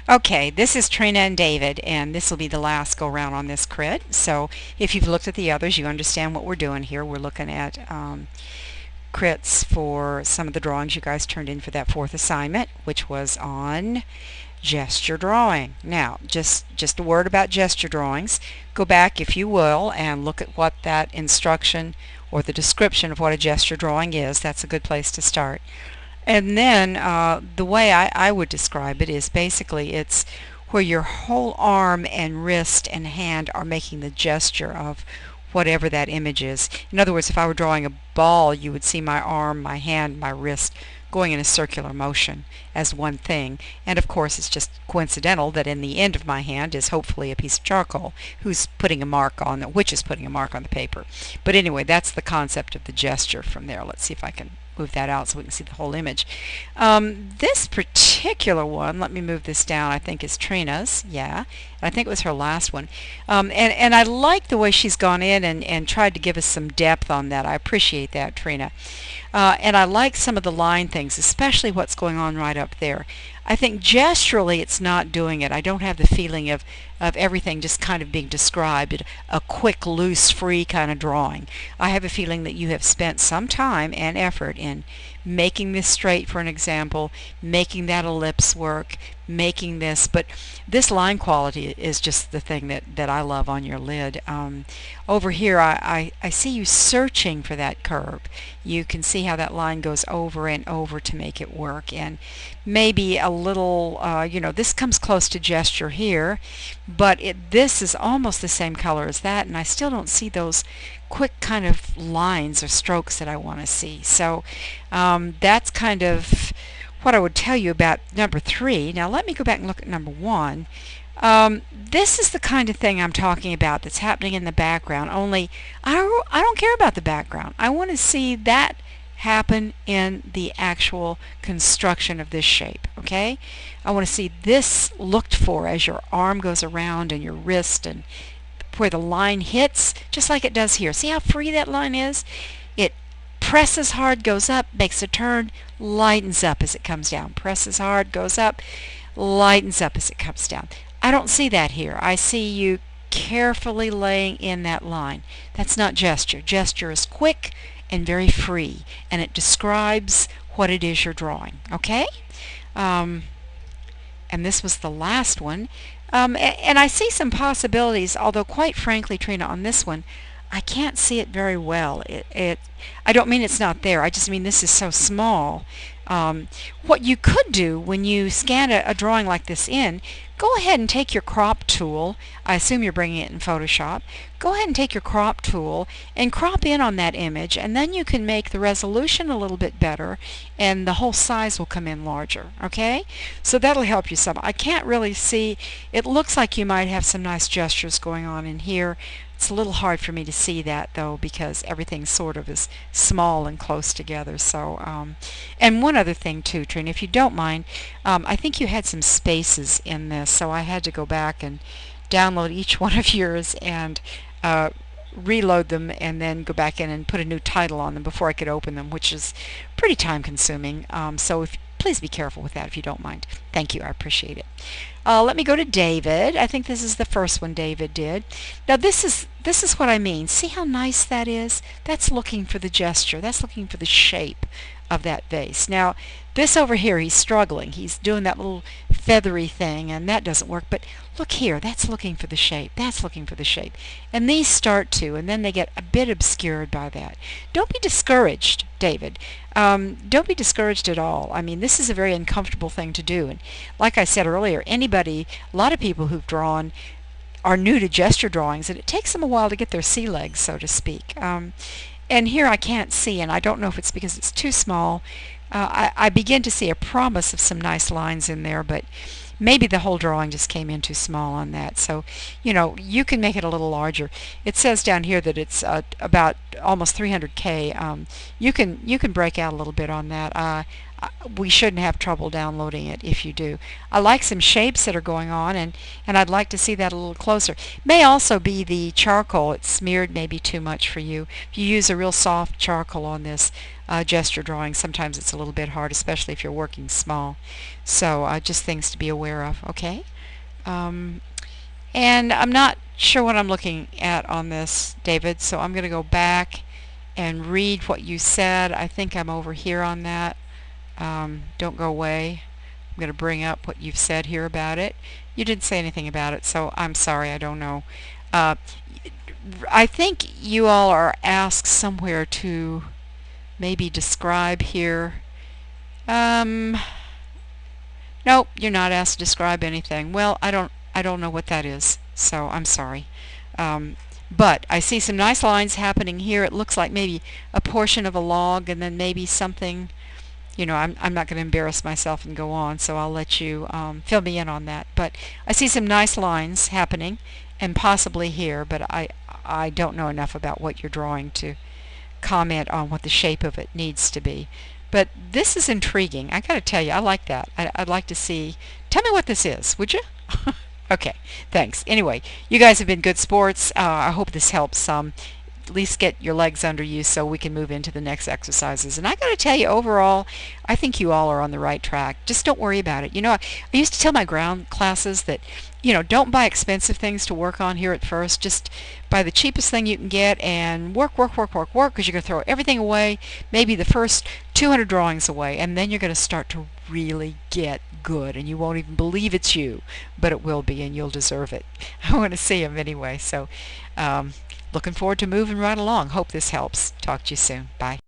Okay, this is Trina and David, and this will be the last go round on this crit. So if you've looked at the others, you understand what we're doing here. We're looking at crits for some of the drawings you guys turned in for that fourth assignment, which was on gesture drawing. Now, just a word about gesture drawings. Go back, if you will, and look at what that instruction or the description of what a gesture drawing is. That's a good place to start. And then the way I would describe it is basically it's where your whole arm and wrist and hand are making the gesture of whatever that image is. In other words, if I were drawing a ball, you would see my arm, my hand, my wrist going in a circular motion as one thing. And of course, it's just coincidental that in the end of my hand is hopefully a piece of charcoal who's putting a mark on it, which is putting a mark on the paper. But anyway, that's the concept of the gesture from there. Let's see if I can move that out so we can see the whole image. This particular one, let me move this down, I think is Trina's. Yeah, I think it was her last one. And I like the way she's gone in and tried to give us some depth on that. I appreciate that, Trina. And I like some of the line things, especially what's going on right up there. I think gesturally it's not doing it. I don't have the feeling of everything just kind of being described, a quick, loose, free kind of drawing. I have a feeling that you have spent some time and effort in making this straight, for an example, making that ellipse work, making this, but this line quality is just the thing that I love on your lid. Over here I see you searching for that curve. You can see how that line goes over and over to make it work, and maybe a little, this comes close to gesture here, but this is almost the same color as that, and I still don't see those quick kind of lines or strokes that I want to see. So that's kind of what I would tell you about number 3. Now let me go back and look at number 1. This is the kind of thing I'm talking about that's happening in the background, only I don't care about the background. I want to see that happen in the actual construction of this shape, okay? I want to see this looked for as your arm goes around and your wrist and where the line hits, just like it does here. See how free that line is? It presses hard, goes up, makes a turn, lightens up as it comes down. Presses hard, goes up, lightens up as it comes down. I don't see that here. I see you carefully laying in that line. That's not gesture. Gesture is quick and very free, and it describes what it is you're drawing, okay? And this was the last one. And I see some possibilities, although quite frankly, Trina, on this one, I can't see it very well. I don't mean it's not there. I just mean this is so small. What you could do when you scan a drawing like this in, go ahead and take your crop tool. I assume you're bringing it in Photoshop. Go ahead and take your crop tool and crop in on that image, and then you can make the resolution a little bit better and the whole size will come in larger, okay? So that'll help you some. I can't really see. It looks like you might have some nice gestures going on in here. It's a little hard for me to see that though, because everything sort of is small and close together. So, and one other thing too, Trina, if you don't mind, I think you had some spaces in this, so I had to go back and download each one of yours and reload them and then go back in and put a new title on them before I could open them, which is pretty time consuming. So please be careful with that if you don't mind. Thank you, I appreciate it. Let me go to David. I think this is the first one David did. Now this is what I mean. See how nice that is? That's looking for the gesture. That's looking for the shape of that vase. Now this over here, he's struggling. He's doing that little feathery thing, and that doesn't work. But look here, that's looking for the shape. That's looking for the shape. And these start to, and then they get a bit obscured by that. Don't be discouraged, David. Don't be discouraged at all. I mean, this is a very uncomfortable thing to do. And like I said earlier, a lot of people who've drawn are new to gesture drawings, and it takes them a while to get their sea legs, so to speak. And here I can't see, and I don't know if it's because it's too small. I begin to see a promise of some nice lines in there, but maybe the whole drawing just came in too small on that. So, you can make it a little larger. It says down here that it's about almost 300K. You can break out a little bit on that. we shouldn't have trouble downloading it if you do. I like some shapes that are going on, and I'd like to see that a little closer. May also be the charcoal. It's smeared maybe too much for you. If you use a real soft charcoal on this gesture drawing, sometimes it's a little bit hard, especially if you're working small. So just things to be aware of, okay? And I'm not sure what I'm looking at on this, David, so I'm going to go back and read what you said. I think I'm over here on that. Don't go away. I'm going to bring up what you've said here about it. You didn't say anything about it, so I'm sorry, I don't know. I think you all are asked somewhere to maybe describe here. Nope, you're not asked to describe anything. Well, I don't know what that is, so I'm sorry. But I see some nice lines happening here. It looks like maybe a portion of a log and then maybe something. You know, I'm not going to embarrass myself and go on, so I'll let you fill me in on that. But I see some nice lines happening, and possibly here, but I don't know enough about what you're drawing to comment on what the shape of it needs to be. But this is intriguing. I got to tell you, I like that. I'd like to see. Tell me what this is, would you? Okay, thanks. Anyway, you guys have been good sports. I hope this helps some. At least get your legs under you so we can move into the next exercises. And I got to tell you, overall, I think you all are on the right track. Just don't worry about it. You know, I used to tell my ground classes that, you know, don't buy expensive things to work on here at first. Just buy the cheapest thing you can get and work, because you're going to throw everything away, maybe the first 200 drawings away, and then you're going to start to really get good, and you won't even believe it's you, but it will be, and you'll deserve it. I want to see them anyway, so looking forward to moving right along. Hope this helps. Talk to you soon. Bye.